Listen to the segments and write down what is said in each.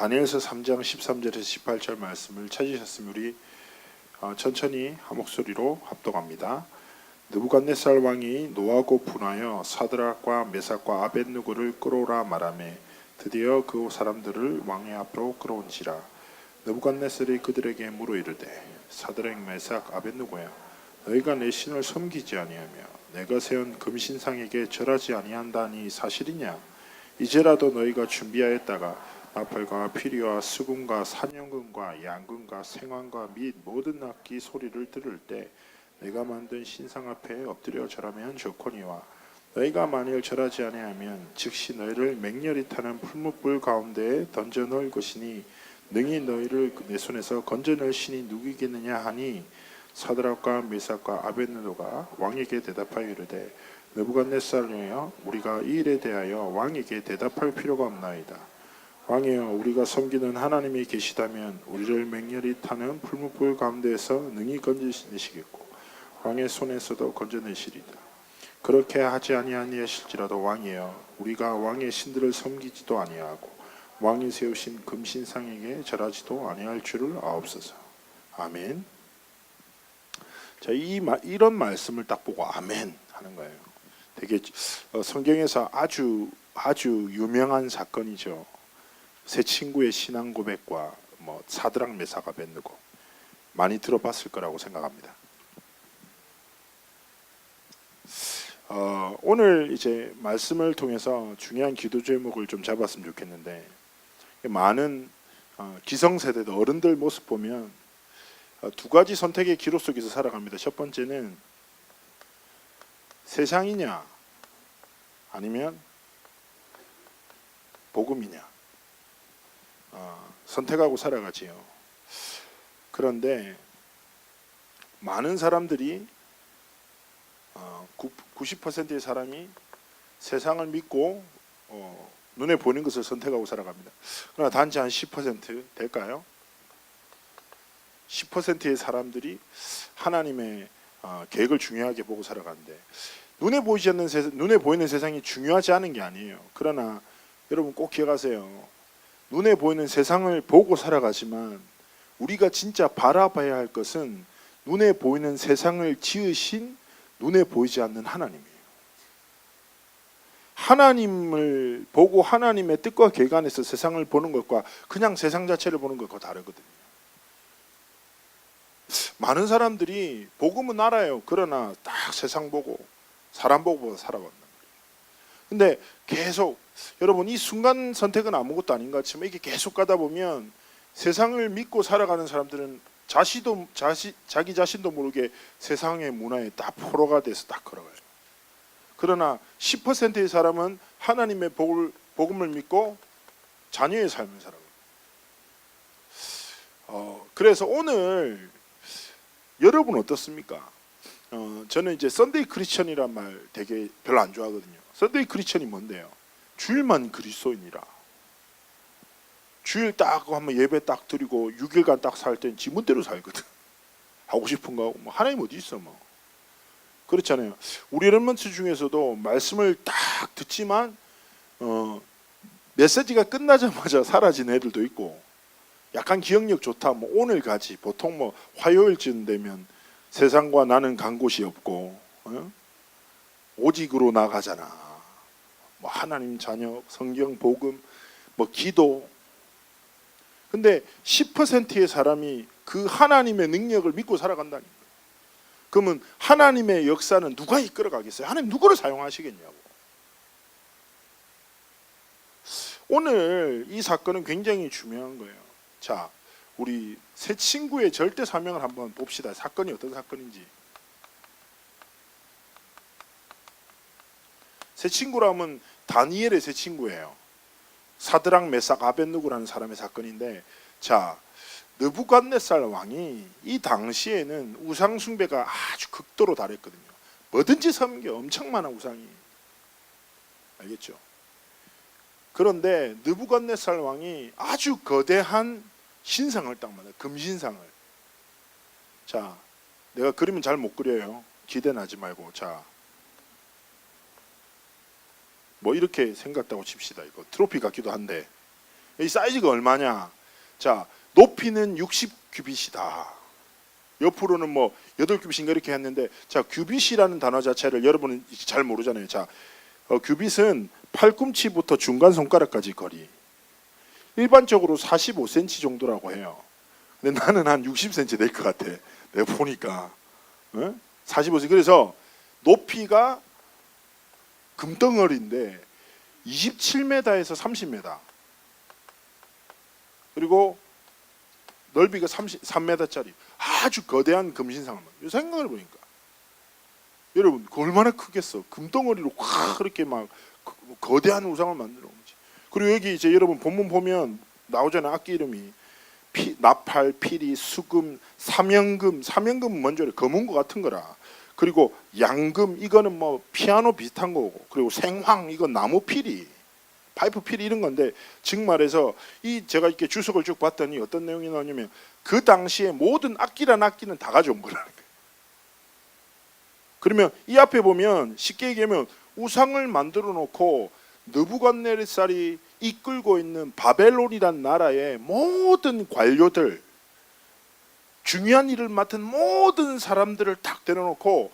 다니엘서 3장 13절에서 18절 말씀을 찾으셨으면 우리 천천히 한 목소리로 합독합니다. 느부갓네살 왕이 노하고 분하여 사드락과 메삭과 아벳느고를 끌어오라 말하매 드디어 그 사람들을 왕의 앞으로 끌어온지라. 느부갓네살이 그들에게 물어 이르되 사드락 메삭 아벳느고야, 너희가 내 신을 섬기지 아니하며 내가 세운 금신상에게 절하지 아니한다니 사실이냐? 이제라도 너희가 준비하였다가 나팔과 피리와 수금과 사냥금과 양금과 생황과 및 모든 악기 소리를 들을 때 내가 만든 신상 앞에 엎드려 절하면 좋거니와, 너희가 만일 절하지 아니하면 즉시 너희를 맹렬히 타는 풀무불 가운데에 던져 넣을 것이니 능히 너희를 내 손에서 건져낼 신이 누구이겠느냐 하니, 사드락과 메삭과 아벳느고가 왕에게 대답하여 이르되 느부갓네살이여, 우리가 이 일에 대하여 왕에게 대답할 필요가 없나이다. 왕이여, 우리가 섬기는 하나님이 계시다면 우리를 맹렬히 타는 풀무불 가운데에서 능히 건져내시겠고 왕의 손에서도 건져내시리다. 그렇게 하지 아니하실지라도 왕이여, 우리가 왕의 신들을 섬기지도 아니하고 왕이 세우신 금신상에게 절하지도 아니할 줄을 아옵소서. 아멘. 자, 이런 말씀을 딱 보고 아멘 하는 거예요. 되게 성경에서 아주 유명한 사건이죠. 세 친구의 신앙 고백과 사드락 메삭 아벳느고 많이 들어봤을 거라고 생각합니다. 오늘 이제 말씀을 통해서 중요한 기도 제목을 좀 잡았으면 좋겠는데, 많은 기성세대들 어른들 모습 보면 두 가지 선택의 기로 속에서 살아갑니다. 첫 번째는 세상이냐 아니면 복음이냐, 선택하고 살아가지요. 그런데 많은 사람들이 90%의 사람이 세상을 믿고 눈에 보이는 것을 선택하고 살아갑니다. 그러나 단지 한 10% 될까요? 10%의 사람들이 하나님의 계획을 중요하게 보고 살아가는데, 눈에 보이는 세상이 중요하지 않은 게 아니에요. 그러나 여러분 꼭 기억하세요. 눈에 보이는 세상을 보고 살아가지만 우리가 진짜 바라봐야 할 것은 눈에 보이는 세상을 지으신 눈에 보이지 않는 하나님이에요. 하나님을 보고 하나님의 뜻과 계획 안에서 세상을 보는 것과 그냥 세상 자체를 보는 것과 다르거든요. 많은 사람들이 복음은 알아요. 그러나 딱 세상 보고 사람 보고 살아간단 말이에요. 근데 계속 여러분, 이 순간 선택은 아무것도 아닌 것 같지만 이게 계속 가다 보면 세상을 믿고 살아가는 사람들은 자기 자신도 모르게 세상의 문화에 딱 포로가 돼서 딱 걸어가요. 그러나 10%의 사람은 하나님의 복음을 믿고 자녀의 삶을 살아가요. 그래서 오늘 여러분 어떻습니까? 저는 이제 썬데이 크리스천이란 말 되게 별로 안 좋아하거든요. 썬데이 크리스천이 뭔데요? 주일만 그리스도인이라. 주일 딱 한번 예배 딱 드리고 6일간 딱 살 땐 지문대로 살거든. 하고 싶은 거 하고. 하나님 어디 있어 그렇잖아요. 우리 렘넌트 중에서도 말씀을 딱 듣지만 메시지가 끝나자마자 사라진 애들도 있고, 약간 기억력 좋다, 오늘 가지. 보통 화요일쯤 되면 세상과 나는 간 곳이 없고 오직으로 나가잖아. 하나님 자녀, 성경, 복음, 기도. 근데 10%의 사람이 그 하나님의 능력을 믿고 살아간다는 거예요. 그러면 하나님의 역사는 누가 이끌어가겠어요? 하나님 누구를 사용하시겠냐고. 오늘 이 사건은 굉장히 중요한 거예요. 자, 우리 세 친구의 절대 사명을 한번 봅시다. 사건이 어떤 사건인지. 세 친구라면 다니엘의 세 친구예요. 사드락 메삭 아벳느고라는 사람의 사건인데, 자, 느부갓네살 왕이 이 당시에는 우상 숭배가 아주 극도로 달했거든요. 뭐든지 섬겨, 엄청 많은 우상이. 알겠죠? 그런데 느부갓네살 왕이 아주 거대한 신상을 딱 만들어요. 금신상을. 자, 내가 그림은 잘 못 그려요. 기대는 하지 말고. 자, 이렇게 생겼다고 칩시다. 이거 트로피 같기도 한데 이 사이즈가 얼마냐? 자, 높이는 60규빗이다. 옆으로는 뭐 8규빗인가 이렇게 했는데, 자, 규빗이라는 단어 자체를 여러분은 잘 모르잖아요. 자, 규빗은 팔꿈치부터 중간 손가락까지 거리. 일반적으로 45cm 정도라고 해요. 근데 나는 한 60cm 될 것 같아. 내가 보니까. 45cm. 그래서 높이가 금덩어리인데 27m에서 30m. 그리고 넓이가 3m짜리 아주 거대한 금신상을 만들어요. 생각을 보니까 여러분 그 얼마나 크겠어. 금덩어리로 확 그렇게 막 거대한 우상을 만들어 놓은 거지. 그리고 여기 이제 여러분 본문 보면 나오잖아요. 악기 이름이 나팔, 피리, 수금, 삼연금은 먼저 검은 거 같은 거라. 그리고 양금, 이거는 뭐 피아노 비슷한 거고, 그리고 생황, 이건 나무 피리, 파이프 피리 이런 건데, 즉 말해서 이 제가 이렇게 주석을 쭉 봤더니 어떤 내용이 나오냐면 그 당시에 모든 악기란 악기는 다 가져온 거라는 거예요. 그러면 이 앞에 보면 쉽게 얘기하면 우상을 만들어 놓고 느부갓네살이 이끌고 있는 바벨론이란 나라의 모든 관료들, 중요한 일을 맡은 모든 사람들을 딱 데려놓고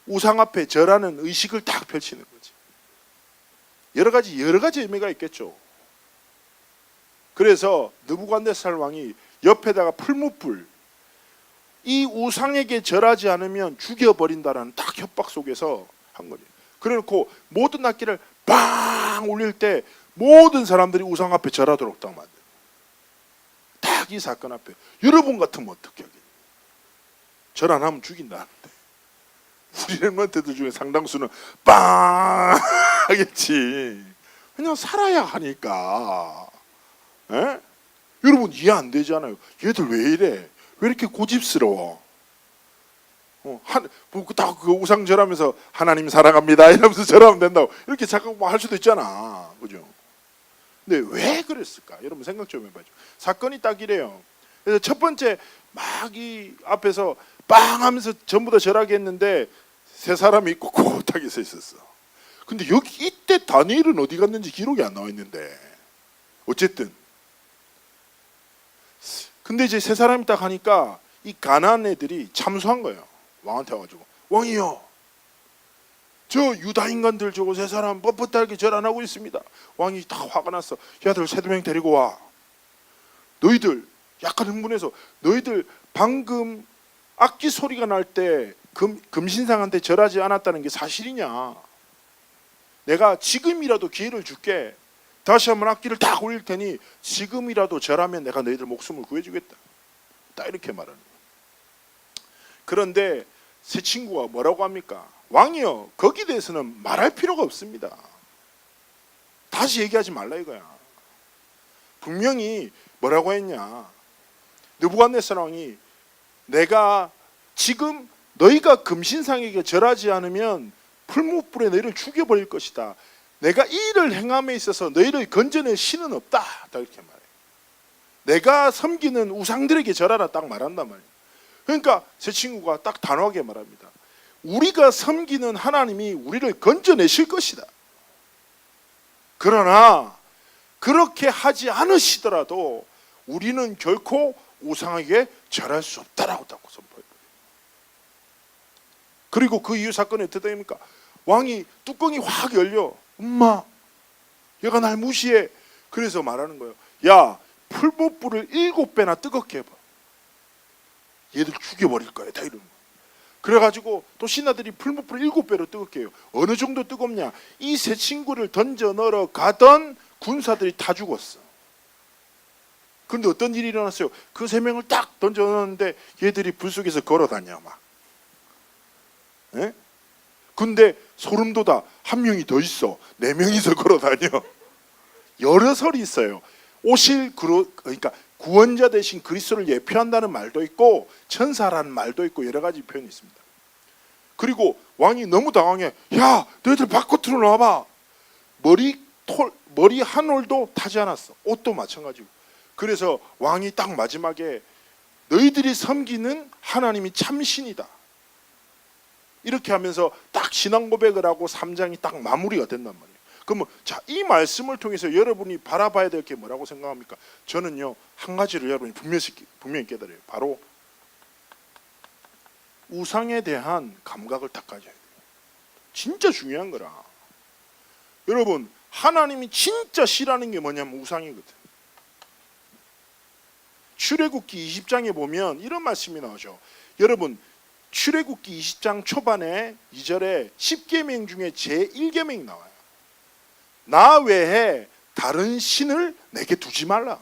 우상 앞에 절하는 의식을 딱 펼치는 거지. 여러 가지 의미가 있겠죠. 그래서 느부갓네살 왕이 옆에다가 풀무불, 이 우상에게 절하지 않으면 죽여버린다라는 딱 협박 속에서 한 거죠. 그래놓고 모든 악기를 빵 울릴 때 모든 사람들이 우상 앞에 절하도록 딱 만들어요. 딱 이 사건 앞에 여러분 같으면 어떻게 하겠니? 절 안 하면 죽인다는데 우리 랩런트들 중에 상당수는 빵 하겠지. 그냥 살아야 하니까. 에? 여러분 이해 안 되잖아요. 얘들 왜 이래? 왜 이렇게 고집스러워? 딱 그 우상 절하면서 하나님 사랑합니다 이러면서 절하면 된다고 이렇게 자꾸 뭐 할 수도 있잖아, 그죠? 근데 왜 그랬을까? 여러분 생각 좀 해봐요. 사건이 딱 이래요. 그래서 첫 번째 막 이 앞에서 빵 하면서 전부 다 절하게 했는데 세 사람이 꼿꼿하게 서 있었어. 근데 여기 이때 다니엘은 어디 갔는지 기록이 안 나와 있는데 어쨌든 근데 이제 세 사람이 딱 하니까 이 가나안 애들이 참소한 거예요. 왕한테 와가지고 왕이요, 저 유다 인간들 저거 세 사람 뻣뻣하게 절 안 하고 있습니다. 왕이 다 화가 났어. 야들 세두 명 데리고 와. 너희들 약간 흥분해서 너희들 방금 악기 소리가 날 때 금신상한테 절하지 않았다는 게 사실이냐? 내가 지금이라도 기회를 줄게. 다시 한번 악기를 딱 올릴 테니 지금이라도 절하면 내가 너희들 목숨을 구해주겠다. 딱 이렇게 말하는 거예요. 그런데 세 친구가 뭐라고 합니까? 왕이요, 거기에 대해서는 말할 필요가 없습니다. 다시 얘기하지 말라 이거야. 분명히 뭐라고 했냐? 느부갓네살 왕이 내가 지금 너희가 금신상에게 절하지 않으면 풀무불에 너희를 죽여버릴 것이다. 내가 이 일을 행함에 있어서 너희를 건져낼 신은 없다. 딱 이렇게 말해. 내가 섬기는 우상들에게 절하라 딱 말한단 말이에요. 그러니까 제 친구가 딱 단호하게 말합니다. 우리가 섬기는 하나님이 우리를 건져내실 것이다. 그러나 그렇게 하지 않으시더라도 우리는 결코 우상에게 절할 수 없다라고 딱 선포해요. 그리고 그 이후 사건이 어떻게 됩니까? 왕이 뚜껑이 확 열려. 엄마, 얘가 날 무시해. 그래서 말하는 거예요. 야, 풀무불을 7배나 뜨겁게 해봐. 얘들 죽여버릴 거야. 다 이러는 거야. 그래가지고 또 신하들이 풀무불을 7배로 뜨겁게 해요. 어느 정도 뜨겁냐? 이 세 친구를 던져 넣으러 가던 군사들이 다 죽었어. 그런데 어떤 일이 일어났어요? 그 3명을 딱 던져 넣었는데 얘들이 불 속에서 걸어다녀 막. 예? 근데 소름 돋아. 한 명이 더 있어. 4명이서 걸어다녀. 여러 설이 있어요. 그러니까 구원자 대신 그리스도를 예표한다는 말도 있고 천사라는 말도 있고 여러 가지 표현이 있습니다. 그리고 왕이 너무 당황해. 야, 너희들 바깥으로 나와봐. 머리 한 올도 타지 않았어. 옷도 마찬가지고. 그래서 왕이 딱 마지막에 너희들이 섬기는 하나님이 참신이다. 이렇게 하면서 딱 신앙 고백을 하고 3장이 딱 마무리가 된단 말이에요. 그러면 자, 이 말씀을 통해서 여러분이 바라봐야 될 게 뭐라고 생각합니까? 저는요, 한 가지를 여러분이 분명히 깨달아요. 바로 우상에 대한 감각을 딱 가져야 돼요. 진짜 중요한 거라. 여러분, 하나님이 진짜 싫어하는 게 뭐냐면 우상이거든. 출애굽기 20장에 보면 이런 말씀이 나오죠. 여러분, 출애굽기 20장 초반에 2절에 10계명 중에 제1계명이 나와요. 나 외에 다른 신을 내게 두지 말라.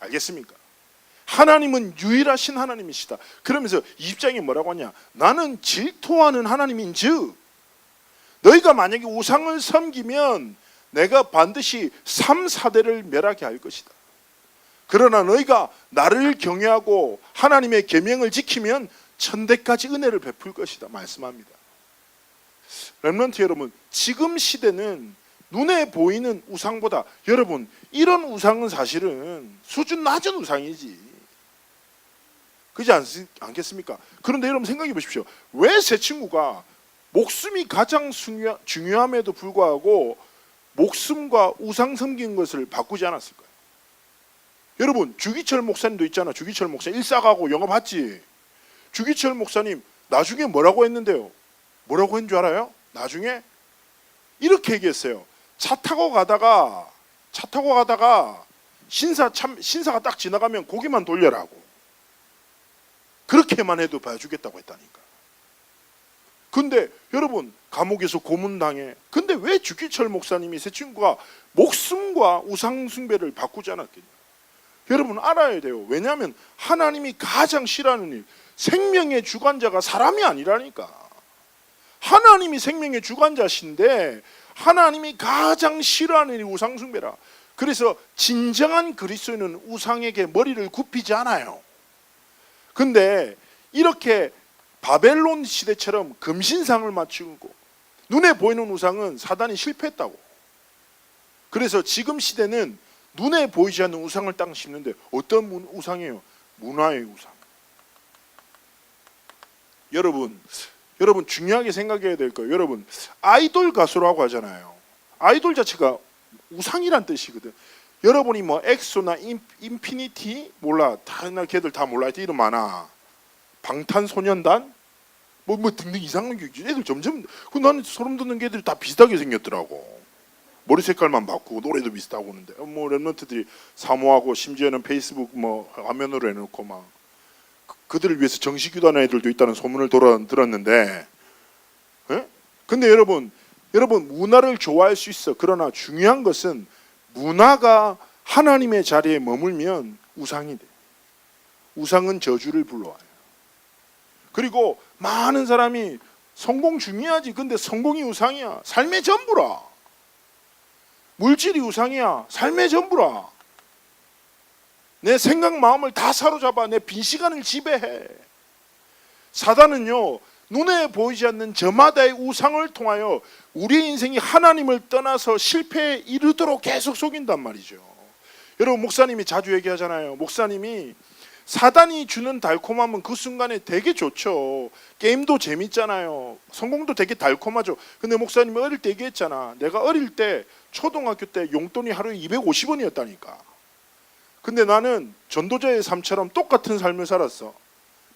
알겠습니까? 하나님은 유일하신 하나님이시다. 그러면서 20장에 뭐라고 하냐? 나는 질투하는 하나님인즉 너희가 만약에 우상을 섬기면 내가 반드시 3, 4대를 멸하게 할 것이다. 그러나 너희가 나를 경외하고 하나님의 계명을 지키면 1000대까지 은혜를 베풀 것이다 말씀합니다. 렘넌트 여러분, 지금 시대는 눈에 보이는 우상보다, 여러분, 이런 우상은 사실은 수준 낮은 우상이지, 그렇지 않겠습니까? 그런데 여러분 생각해 보십시오. 왜 새 친구가 목숨이 가장 중요함에도 불구하고 목숨과 우상 섬긴 것을 바꾸지 않았을까요? 여러분, 주기철 목사님도 있잖아. 주기철 목사님 일사가고 영화 봤지? 주기철 목사님 나중에 뭐라고 했는데요? 뭐라고 했는 줄 알아요? 나중에 이렇게 얘기했어요. 차 타고 가다가 신사가 딱 지나가면 고개만 돌려라고. 그렇게만 해도 봐주겠다고 했다니까. 근데 여러분, 감옥에서 고문당해. 근데 왜 주기철 목사님이 새 친구가 목숨과 우상 숭배를 바꾸지 않았겠냐? 여러분 알아야 돼요. 왜냐하면 하나님이 가장 싫어하는 일, 생명의 주관자가 사람이 아니라니까. 하나님이 생명의 주관자신데 하나님이 가장 싫어하는 일이 우상 숭배라. 그래서 진정한 그리스도인은 우상에게 머리를 굽히지 않아요. 근데 이렇게 바벨론 시대처럼 금신상을 맞추고 눈에 보이는 우상은 사단이 실패했다고. 그래서 지금 시대는 눈에 보이지 않는 우상을 딱 심는데 어떤 우상이에요? 문화의 우상. 여러분 중요하게 생각해야 될 거예요. 여러분, 아이돌 가수라고 하잖아요. 아이돌 자체가 우상이란 뜻이거든. 여러분이 뭐 엑소나 인피니티 몰라, 다른 걔들 다 몰라. 이름 많아. 방탄소년단 뭐 등등 이상한 게 애들 점점, 나는 소름 돋는 게 애들이 다 비슷하게 생겼더라고. 머리 색깔만 바꾸고 노래도 비슷하고 하는데 뭐 랩런트들이 사모하고 심지어는 페이스북 뭐 화면으로 해놓고 막 그들을 위해서 정식기도하는 애들도 있다는 소문을 들었는데, 에? 근데 여러분 문화를 좋아할 수 있어. 그러나 중요한 것은 문화가 하나님의 자리에 머물면 우상이 돼. 우상은 저주를 불러와요. 그리고 많은 사람이 성공 중요하지, 근데 성공이 우상이야. 삶의 전부라. 물질이 우상이야. 삶의 전부라. 내 생각 마음을 다 사로잡아 내 빈 시간을 지배해. 사단은요, 눈에 보이지 않는 저마다의 우상을 통하여 우리의 인생이 하나님을 떠나서 실패에 이르도록 계속 속인단 말이죠. 여러분, 목사님이 자주 얘기하잖아요. 목사님이 사단이 주는 달콤함은 그 순간에 되게 좋죠. 게임도 재밌잖아요. 성공도 되게 달콤하죠. 근데 목사님이 어릴 때 얘기했잖아. 내가 어릴 때 초등학교 때 용돈이 하루에 250원이었다니까. 근데 나는 전도자의 삶처럼 똑같은 삶을 살았어.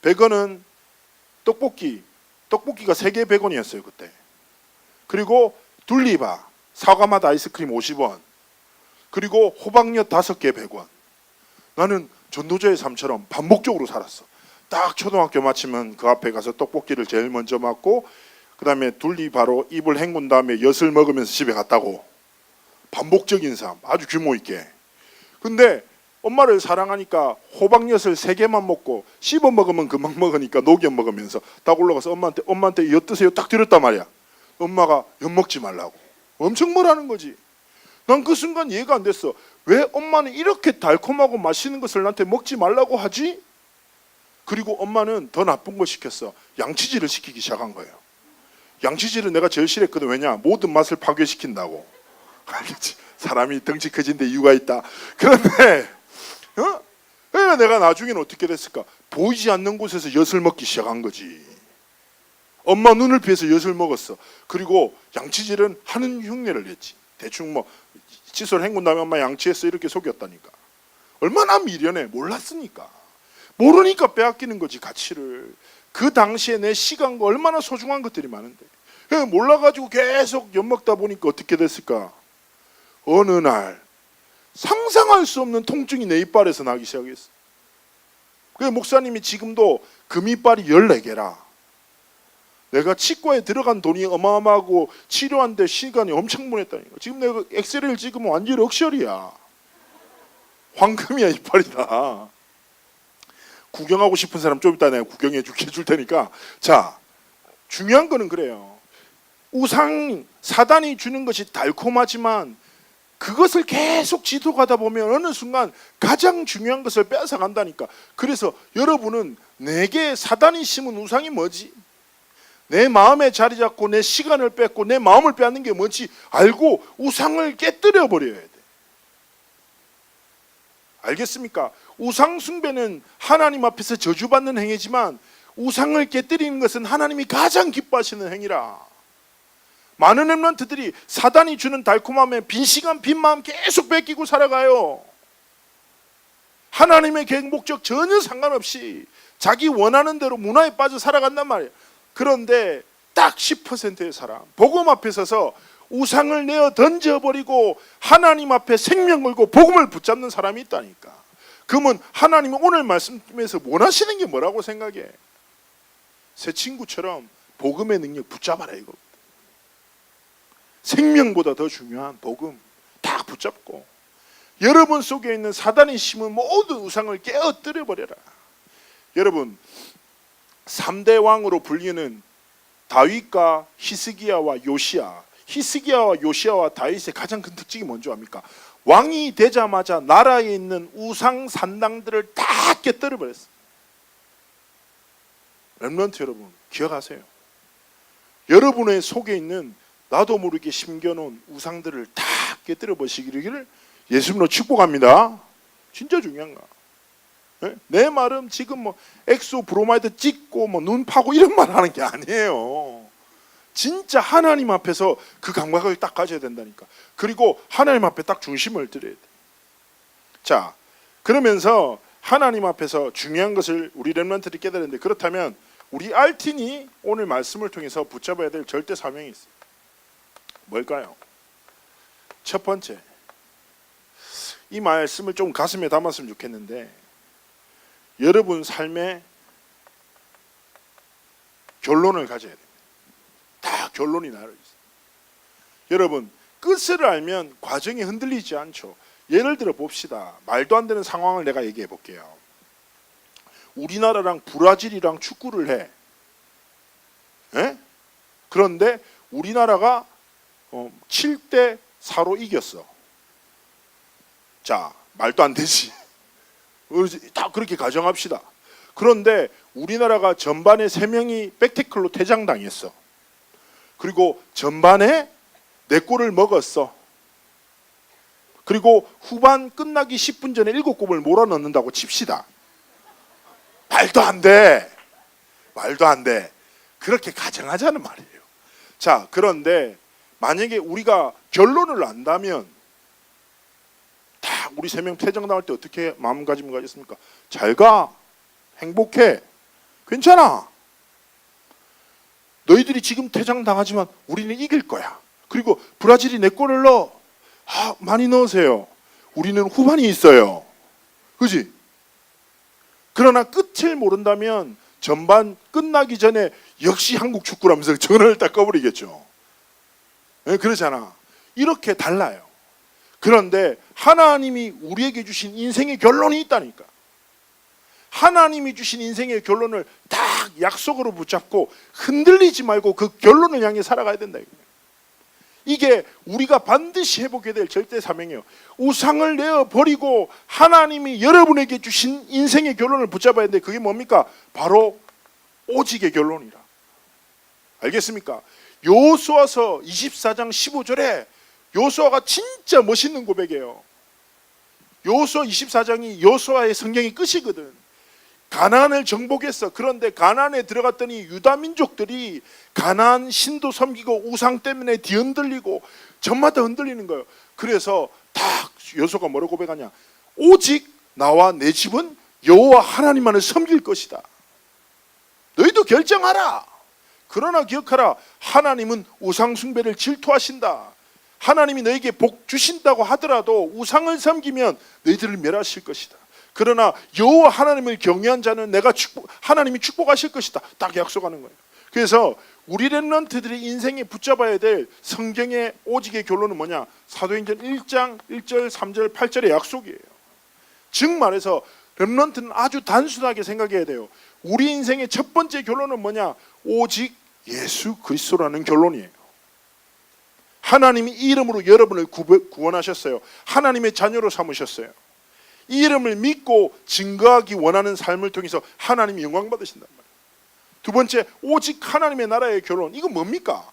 100원은 떡볶이가 3개 100원이었어요 그때. 그리고 둘리바 사과맛 아이스크림 50원. 그리고 호박엿 5개 100원. 나는 전도자의 삶처럼 반복적으로 살았어. 딱 초등학교 마치면 그 앞에 가서 떡볶이를 제일 먼저 먹고, 그 다음에 둘리바로 입을 헹군 다음에 엿을 먹으면서 집에 갔다고. 반복적인 삶, 아주 규모 있게. 근데 엄마를 사랑하니까 호박엿을 3개만 먹고 씹어 먹으면 금방 먹으니까 녹여 먹으면서 딱 올라가서 엄마한테 엿 드세요 딱 드렸단 말이야. 엄마가 엿 먹지 말라고. 엄청 뭐라는 거지. 난 그 순간 이해가 안 됐어. 왜 엄마는 이렇게 달콤하고 맛있는 것을 나한테 먹지 말라고 하지? 그리고 엄마는 더 나쁜 거 시켰어. 양치질을 시키기 시작한 거예요. 양치질은 내가 제일 싫어했거든. 왜냐? 모든 맛을 파괴시킨다고. 알겠지? 사람이 덩치 커진 데 이유가 있다. 그런데 내가 나중에는 어떻게 됐을까? 보이지 않는 곳에서 엿을 먹기 시작한 거지. 엄마 눈을 피해서 엿을 먹었어. 그리고 양치질은 하는 흉내를 냈지. 대충 뭐 칫솔 헹군 다음에 엄마 양치했어 이렇게 속였다니까. 얼마나 미련해. 몰랐으니까. 모르니까 빼앗기는 거지, 가치를. 그 당시에 내 시간과 얼마나 소중한 것들이 많은데 몰라가지고 계속 엿먹다 보니까 어떻게 됐을까? 어느 날 상상할 수 없는 통증이 내 이빨에서 나기 시작했어. 그래서 목사님이 지금도 금이빨이 14개라. 내가 치과에 들어간 돈이 어마어마하고 치료하는데 시간이 엄청 보냈다니까. 지금 내가 엑스레이를 찍으면 완전 럭셔리야. 황금이야, 이빨이다. 구경하고 싶은 사람 좀 이따 내가 구경해 줄 테니까. 자, 중요한 거는 그래요. 우상, 사단이 주는 것이 달콤하지만 그것을 계속 지속하다 보면 어느 순간 가장 중요한 것을 빼앗아 간다니까. 그래서 여러분은 내게 사단이 심은 우상이 뭐지? 내 마음에 자리 잡고 내 시간을 뺏고 내 마음을 빼앗는 게 뭔지 알고 우상을 깨뜨려 버려야 돼. 알겠습니까? 우상 숭배는 하나님 앞에서 저주받는 행위지만 우상을 깨뜨리는 것은 하나님이 가장 기뻐하시는 행위라. 많은 렘넌트들이 사단이 주는 달콤함에 빈 시간 빈 마음 계속 뺏기고 살아가요. 하나님의 계획 목적 전혀 상관없이 자기 원하는 대로 문화에 빠져 살아간단 말이에요. 그런데 딱 10%의 사람, 복음 앞에 서서 우상을 내어 던져버리고 하나님 앞에 생명 걸고 복음을 붙잡는 사람이 있다니까. 그러면 하나님이 오늘 말씀에서 원하시는 게 뭐라고 생각해? 새 친구처럼 복음의 능력 붙잡아라 이거. 생명보다 더 중요한 복음 딱 붙잡고 여러분 속에 있는 사단이 심은 모든 우상을 깨어뜨려 버려라. 여러분 3대 왕으로 불리는 다윗과 히스기야와 요시야. 히스기야와 요시야와 다윗의 가장 큰 특징이 뭔지 압니까? 왕이 되자마자 나라에 있는 우상 산당들을 다 깨뜨려 버렸어요. 렘넌트 여러분 기억하세요. 여러분의 속에 있는 나도 모르게 심겨놓은 우상들을 다 깨뜨려 버리시기를 예수님으로 축복합니다. 진짜 중요한 거야. 내 말은 지금 뭐 엑소 브로마이드 찍고 뭐 눈 파고 이런 말 하는 게 아니에요. 진짜 하나님 앞에서 그 감각을 딱 가져야 된다니까. 그리고 하나님 앞에 딱 중심을 드려야 돼. 자, 그러면서 하나님 앞에서 중요한 것을 우리 렘넌트들이 깨달았는데, 그렇다면 우리 알틴이 오늘 말씀을 통해서 붙잡아야 될 절대 사명이 있어요. 뭘까요? 첫 번째, 이 말씀을 좀 가슴에 담았으면 좋겠는데, 여러분 삶의 결론을 가져야 됩니다. 다 결론이 나려 있어요. 여러분 끝을 알면 과정이 흔들리지 않죠. 예를 들어 봅시다. 말도 안 되는 상황을 내가 얘기해 볼게요. 우리나라랑 브라질이랑 축구를 해. 에? 그런데 우리나라가 7대 4로 이겼어. 자, 말도 안 되지. 다 그렇게 가정합시다. 그런데 우리나라가 전반에 3명이 백태클로 퇴장당했어. 그리고 전반에 4골을 먹었어. 그리고 후반 끝나기 10분 전에 7골을 몰아넣는다고 칩시다. 말도 안 돼. 말도 안 돼. 그렇게 가정하자는 말이에요. 자, 그런데 만약에 우리가 결론을 안다면 다 우리 3명 퇴장당할 때 어떻게 마음가짐을 가졌습니까? 잘 가. 행복해. 괜찮아. 너희들이 지금 퇴장당하지만 우리는 이길 거야. 그리고 브라질이 4골을 넣어. 많이 넣으세요. 우리는 후반이 있어요. 그지? 그러나 끝을 모른다면 전반 끝나기 전에 역시 한국 축구라면서 전화를 딱 꺼버리겠죠. 네, 그러잖아. 이렇게 달라요. 그런데 하나님이 우리에게 주신 인생의 결론이 있다니까. 하나님이 주신 인생의 결론을 딱 약속으로 붙잡고 흔들리지 말고 그 결론을 향해 살아가야 된다. 이게 우리가 반드시 해보게 될 절대 사명이에요. 우상을 내어버리고 하나님이 여러분에게 주신 인생의 결론을 붙잡아야 되는데, 그게 뭡니까? 바로 오직의 결론이라. 알겠습니까? 여호수아서 24장 15절에 여호수아가 진짜 멋있는 고백이에요. 여호수아 24장이 여호수아의 성경의 끝이거든. 가나안을 정복했어. 그런데 가나안에 들어갔더니 유다 민족들이 가나안 신도 섬기고 우상 때문에 뒤흔들리고 저마다 흔들리는 거예요. 그래서 딱 여호수아가 뭐라고 고백하냐? 오직 나와 내 집은 여호와 하나님만을 섬길 것이다. 너희도 결정하라. 그러나 기억하라. 하나님은 우상 숭배를 질투하신다. 하나님이 너에게 복 주신다고 하더라도 우상을 섬기면 너희들을 멸하실 것이다. 그러나 여호와 하나님을 경외한 자는 하나님이 축복하실 것이다. 딱 약속하는 거예요. 그래서 우리 렘넌트들이 인생에 붙잡아야 될 성경의 오직의 결론은 뭐냐? 사도행전 1장 1절 3절 8절의 약속이에요. 즉 말해서 렘넌트는 아주 단순하게 생각해야 돼요. 우리 인생의 첫 번째 결론은 뭐냐? 오직 예수 그리스도라는 결론이에요. 하나님이 이 이름으로 여러분을 구원하셨어요. 하나님의 자녀로 삼으셨어요. 이 이름을 믿고 증거하기 원하는 삶을 통해서 하나님이 영광 받으신단 말이에요. 두 번째, 오직 하나님의 나라의 결론. 이건 뭡니까?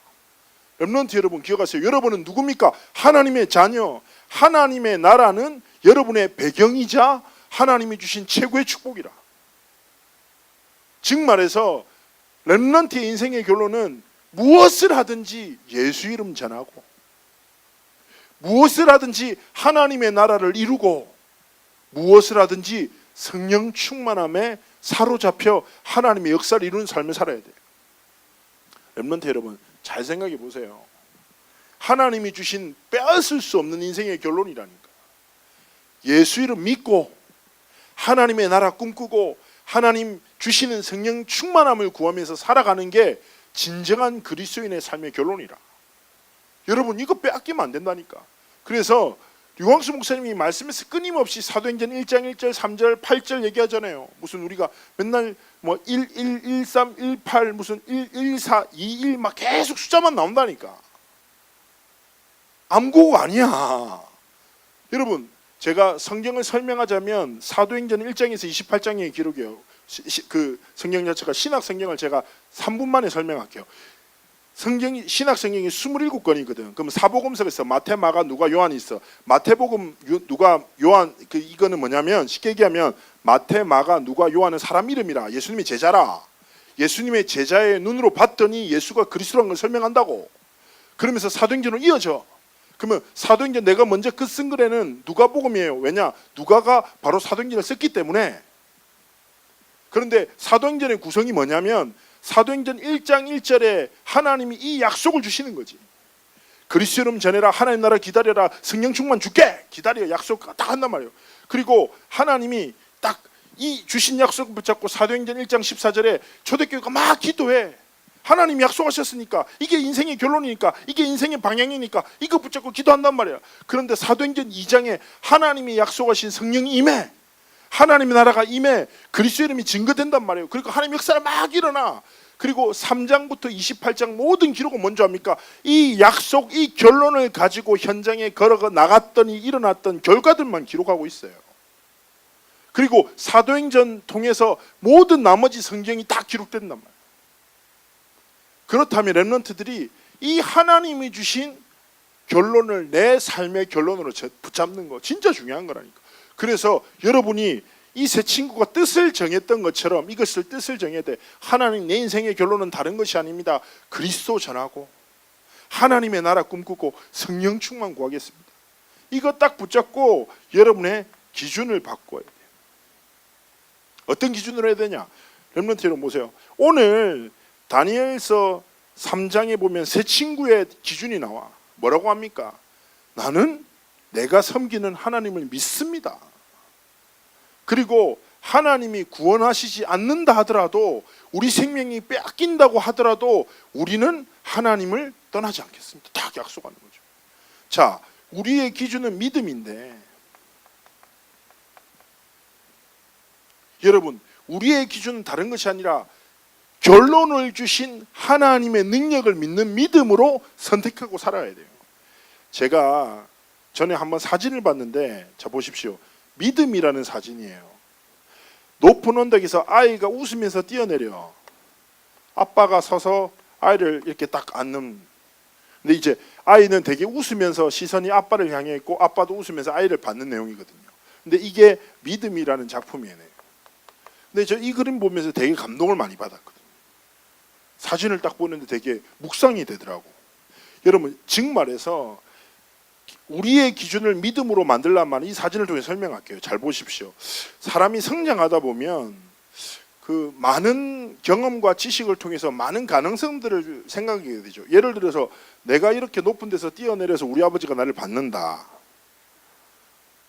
렘넌트 여러분 기억하세요. 여러분은 누굽니까? 하나님의 자녀. 하나님의 나라는 여러분의 배경이자 하나님이 주신 최고의 축복이라. 즉 말해서 렘넌트의 인생의 결론은 무엇을 하든지 예수 이름 전하고, 무엇을 하든지 하나님의 나라를 이루고, 무엇을 하든지 성령 충만함에 사로잡혀 하나님의 역사를 이루는 삶을 살아야 돼요. 렘넌트 여러분 잘 생각해 보세요. 하나님이 주신 빼앗을 수 없는 인생의 결론이라니까. 예수 이름 믿고 하나님의 나라 꿈꾸고 하나님 주시는 성령 충만함을 구하면서 살아가는 게 진정한 그리스도인의 삶의 결론이라. 여러분 이거 빼앗기면 안 된다니까. 그래서 류광수 목사님이 말씀에서 끊임없이 사도행전 1장 1절 3절 8절 얘기하잖아요. 무슨 우리가 맨날 뭐 11, 13, 18 무슨 114, 21 막 계속 숫자만 나온다니까. 암고가 아니야. 여러분 제가 성경을 설명하자면 사도행전 1장에서 28장의 기록이에요. 그 성경 자체가 신학 성경을 제가 3분 만에 설명할게요. 신학 성경이 27권이거든. 그럼 사복음서가 있어. 마태, 마가, 누가, 요한이 있어. 마태복음, 누가, 요한 이거는 뭐냐면 쉽게 얘기하면 마태, 마가, 누가, 요한은 사람 이름이라. 예수님의 제자라. 예수님의 제자의 눈으로 봤더니 예수가 그리스도라는 걸 설명한다고. 그러면서 사도행전으로 이어져. 그러면 사도행전 내가 먼저 쓴 글에는 누가복음이에요. 왜냐? 누가가 바로 사도행전을 썼기 때문에. 그런데 사도행전의 구성이 뭐냐면 사도행전 1장 1절에 하나님이 이 약속을 주시는 거지. 그리스도 이름 전해라. 하나님 나라 기다려라. 성령 충만 줄게. 기다려. 약속 딱 한단 말이에요. 그리고 하나님이 딱 이 주신 약속을 붙잡고 사도행전 1장 14절에 초대교회가 막 기도해. 하나님이 약속하셨으니까 이게 인생의 결론이니까 이게 인생의 방향이니까 이거 붙잡고 기도한단 말이야. 그런데 사도행전 2장에 하나님이 약속하신 성령이 임해. 하나님의 나라가 임해 그리스도 이름이 증거된단 말이에요. 그리고 하나님의 역사가 막 일어나. 그리고 3장부터 28장 모든 기록은 뭔지 압니까? 이 약속, 이 결론을 가지고 현장에 걸어가 나갔더니 일어났던 결과들만 기록하고 있어요. 그리고 사도행전 통해서 모든 나머지 성경이 다 기록된단 말이에요. 그렇다면 렘넌트들이 이 하나님이 주신 결론을 내 삶의 결론으로 붙잡는 거 진짜 중요한 거라니까. 그래서 여러분이 이 세 친구가 뜻을 정했던 것처럼 이것을 뜻을 정해야 돼. 하나님 내 인생의 결론은 다른 것이 아닙니다. 그리스도 전하고 하나님의 나라 꿈꾸고 성령 충만 구하겠습니다. 이거 딱 붙잡고 여러분의 기준을 바꿔야 돼요. 어떤 기준으로 해야 되냐? 렘넌트 여러분 보세요. 오늘 다니엘서 3장에 보면 세 친구의 기준이 나와. 뭐라고 합니까? 나는 내가 섬기는 하나님을 믿습니다. 그리고 하나님이 구원하시지 않는다 하더라도 우리 생명이 빼앗긴다고 하더라도 우리는 하나님을 떠나지 않겠습니다. 딱 약속하는 거죠. 자, 우리의 기준은 믿음인데 여러분 우리의 기준은 다른 것이 아니라 결론을 주신 하나님의 능력을 믿는 믿음으로 선택하고 살아야 돼요. 제가 전에 한번 사진을 봤는데 자 보십시오. 믿음이라는 사진이에요. 높은 언덕에서 아이가 웃으면서 뛰어내려. 아빠가 서서 아이를 이렇게 딱 안는. 근데 이제 아이는 되게 웃으면서 시선이 아빠를 향해 있고 아빠도 웃으면서 아이를 받는 내용이거든요. 근데 이게 믿음이라는 작품이에요. 근데 저 이 그림 보면서 되게 감동을 많이 받았거든요. 사진을 딱 보는데 되게 묵상이 되더라고. 여러분 즉 말해서 우리의 기준을 믿음으로 만들려면 이 사진을 통해 설명할게요. 잘 보십시오. 사람이 성장하다 보면 그 많은 경험과 지식을 통해서 많은 가능성들을 생각하게 되죠. 예를 들어서 내가 이렇게 높은 데서 뛰어내려서 우리 아버지가 나를 받는다.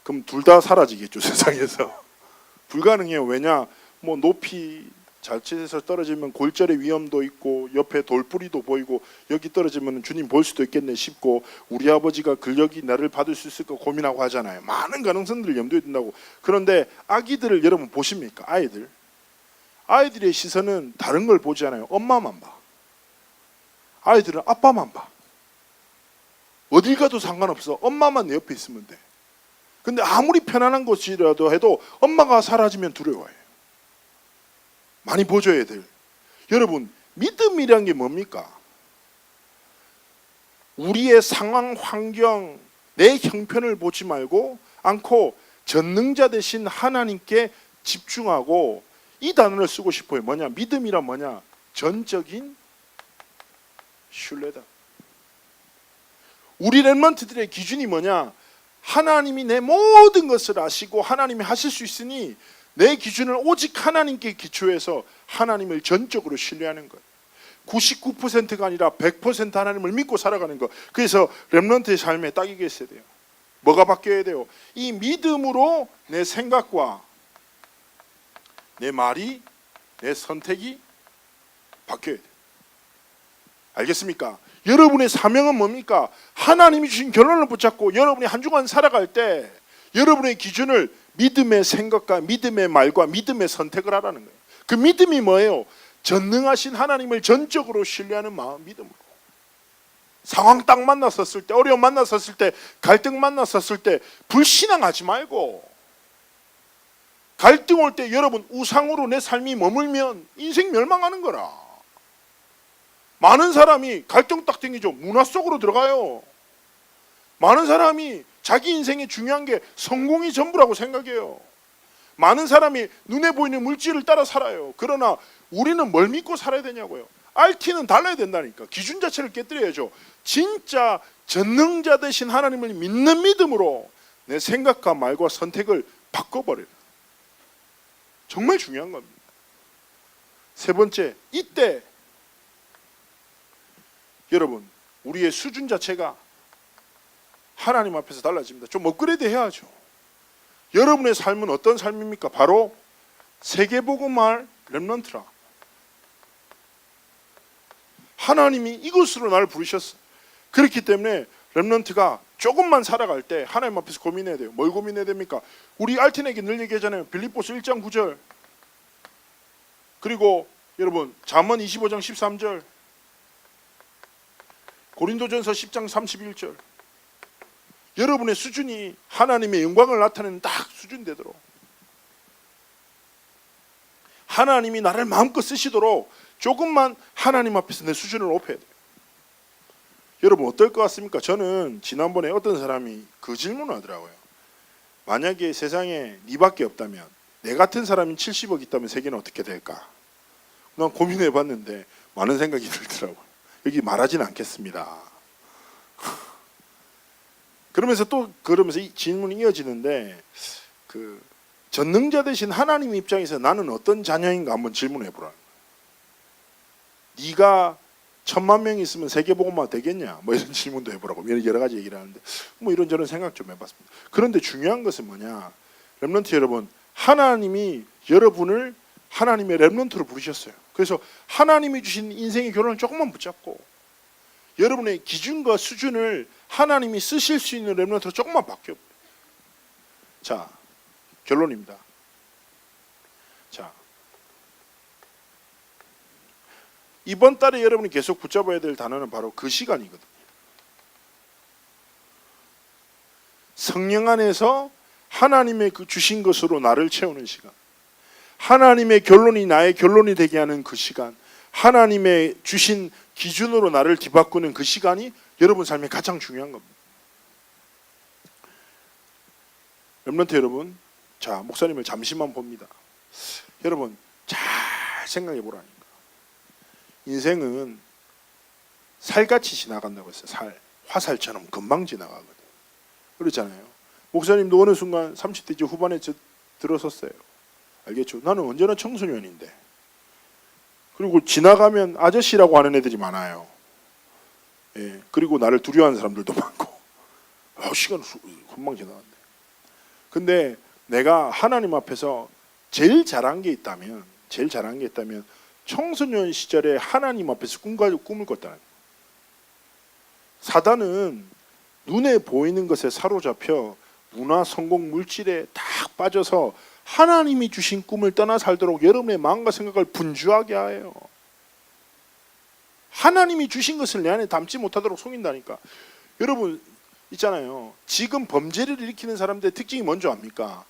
그럼 둘 다 사라지겠죠, 세상에서. 불가능해요. 왜냐? 뭐 높이 자칫해서 떨어지면 골절의 위험도 있고 옆에 돌뿌리도 보이고 여기 떨어지면 주님 볼 수도 있겠네 싶고 우리 아버지가 근력이 나를 받을 수 있을까 고민하고 하잖아요. 많은 가능성들을 염두에 둔다고. 그런데 아기들을 여러분 보십니까? 아이들의 시선은 다른 걸 보지 않아요. 엄마만 봐. 아이들은 아빠만 봐. 어딜 가도 상관없어. 엄마만 내 옆에 있으면 돼. 근데 아무리 편안한 곳이라도 해도 엄마가 사라지면 두려워해요. 많이 보줘야 될. 여러분 믿음이란 게 뭡니까? 우리의 상황, 환경, 내 형편을 보지 말고 않고 전능자 되신 하나님께 집중하고 이 단어를 쓰고 싶어요. 뭐냐? 믿음이란 뭐냐? 전적인 신뢰다. 우리 렘넌트들의 기준이 뭐냐? 하나님이 내 모든 것을 아시고 하나님이 하실 수 있으니 내 기준을 오직 하나님께 기초해서 하나님을 전적으로 신뢰하는 것. 99%가 아니라 100% 하나님을 믿고 살아가는 것. 그래서 렘넌트의 삶에 딱 이게 있어야 돼요. 뭐가 바뀌어야 돼요? 이 믿음으로 내 생각과 내 말이, 내 선택이 바뀌어야 돼요. 알겠습니까? 여러분의 사명은 뭡니까? 하나님이 주신 결론을 붙잡고 여러분이 한 주간 살아갈 때 여러분의 기준을 믿음의 생각과 믿음의 말과 믿음의 선택을 하라는 거예요. 그 믿음이 뭐예요? 전능하신 하나님을 전적으로 신뢰하는 마음, 믿음으로. 상황 딱 만났었을 때, 어려움 만났었을 때, 갈등 만났었을 때 불신앙하지 말고, 갈등 올 때 여러분 우상으로 내 삶이 머물면 인생 멸망하는 거라. 많은 사람이 갈등 딱 생기죠. 문화 속으로 들어가요. 많은 사람이 자기 인생에 중요한 게 성공이 전부라고 생각해요. 많은 사람이 눈에 보이는 물질을 따라 살아요. 그러나 우리는 뭘 믿고 살아야 되냐고요. RT는 달라야 된다니까. 기준 자체를 깨뜨려야죠. 진짜 전능자 되신 하나님을 믿는 믿음으로 내 생각과 말과 선택을 바꿔버려요. 정말 중요한 겁니다. 세 번째, 이때 여러분 우리의 수준 자체가 하나님 앞에서 달라집니다. 좀 업그레이드 해야죠. 여러분의 삶은 어떤 삶입니까? 바로 세계복음할 렘넌트라. 하나님이 이곳으로 나를 부르셨어. 그렇기 때문에 렘넌트가 조금만 살아갈 때 하나님 앞에서 고민해야 돼요. 뭘 고민해야 됩니까? 우리 알틴에게 늘 얘기하잖아요. 빌립보서 1장 9절 그리고 여러분 잠언 25장 13절 고린도전서 10장 31절 여러분의 수준이 하나님의 영광을 나타내는 딱 수준 되도록 하나님이 나를 마음껏 쓰시도록 조금만 하나님 앞에서 내 수준을 높여야 돼요. 여러분 어떨 것 같습니까? 저는 지난번에 어떤 사람이 그 질문을 하더라고요. 만약에 세상에 니밖에 없다면 내 같은 사람이 70억 있다면 세계는 어떻게 될까? 난 고민해 봤는데 많은 생각이 들더라고요. 여기 말하지는 않겠습니다. 그러면서 이 질문이 이어지는데 그 전능자 되신 하나님 입장에서 나는 어떤 자녀인가 한번 질문해 보라. 네가 1000만 명이 있으면 세계복음화 되겠냐? 뭐 이런 질문도 해보라고 여러 가지 얘기를 하는데 뭐 이런저런 생각 좀 해봤습니다. 그런데 중요한 것은 뭐냐? 렘넌트 여러분, 하나님이 여러분을 하나님의 렘넌트로 부르셨어요. 그래서 하나님이 주신 인생의 결론을 조금만 붙잡고 여러분의 기준과 수준을 하나님이 쓰실 수 있는 렘넌트로 조금만 바뀌어. 자, 결론입니다. 자, 이번 달에 여러분이 계속 붙잡아야 될 단어는 바로 그 시간이거든요. 성령 안에서 하나님의 그 주신 것으로 나를 채우는 시간, 하나님의 결론이 나의 결론이 되게 하는 그 시간, 하나님의 주신 기준으로 나를 뒤바꾸는 그 시간이 여러분 삶에 가장 중요한 겁니다. 렘넌트 여러분, 자 목사님을 잠시만 봅니다. 여러분 잘 생각해 보라니까. 인생은 살같이 지나간다고 했어요. 화살처럼 금방 지나가거든. 그렇잖아요. 목사님도 어느 순간 30대 이제 후반에 들어섰어요. 알겠죠? 나는 언제나 청소년인데. 그리고 지나가면 아저씨라고 하는 애들이 많아요. 예. 그리고 나를 두려워하는 사람들도 많고. 시간 금방 지나간대. 근데 내가 하나님 앞에서 제일 잘한 게 있다면 청소년 시절에 하나님 앞에서 꿈을 꿨다는 거예요. 사단은 눈에 보이는 것에 사로잡혀 문화, 성공, 물질에 딱 빠져서 하나님이 주신 꿈을 떠나 살도록 여러분의 마음과 생각을 분주하게 해요. 하나님이 주신 것을 내 안에 담지 못하도록 속인다니까. 여러분 있잖아요. 지금 범죄를 일으키는 사람들의 특징이 뭔지 압니까?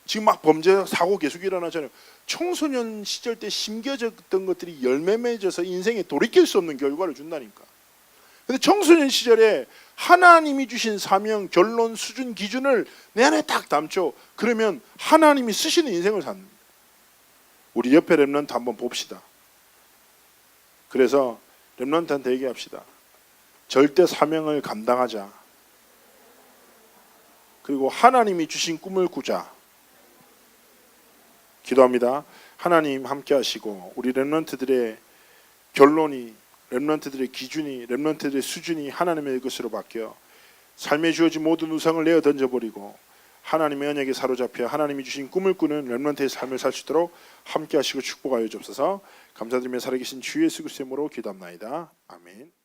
지금 막 범죄 사고 계속 일어나잖아요. 청소년 시절 때 심겨졌던 것들이 열매 맺어서 인생에 돌이킬 수 없는 결과를 준다니까. 근데 청소년 시절에 하나님이 주신 사명, 결론, 수준, 기준을 내 안에 딱 담죠. 그러면 하나님이 쓰시는 인생을 사는 거예요. 우리 옆에 렘넌트 한번 봅시다. 그래서 렘넌트한테 얘기합시다. 절대 사명을 감당하자. 그리고 하나님이 주신 꿈을 꾸자. 기도합니다. 하나님 함께 하시고 우리 렘넌트들의 결론이, 렘넌트들의 기준이, 렘넌트들의 수준이 하나님의 것으로 바뀌어 삶에 주어진 모든 우상을 내어 던져버리고 하나님의 언약에 사로잡혀 하나님이 주신 꿈을 꾸는 렘넌트의 삶을 살 수 있도록 함께 하시고 축복하여 주옵소서. 감사드리며 살아계신 주 예수 그리스도의 이름으로 기도합나이다. 아멘.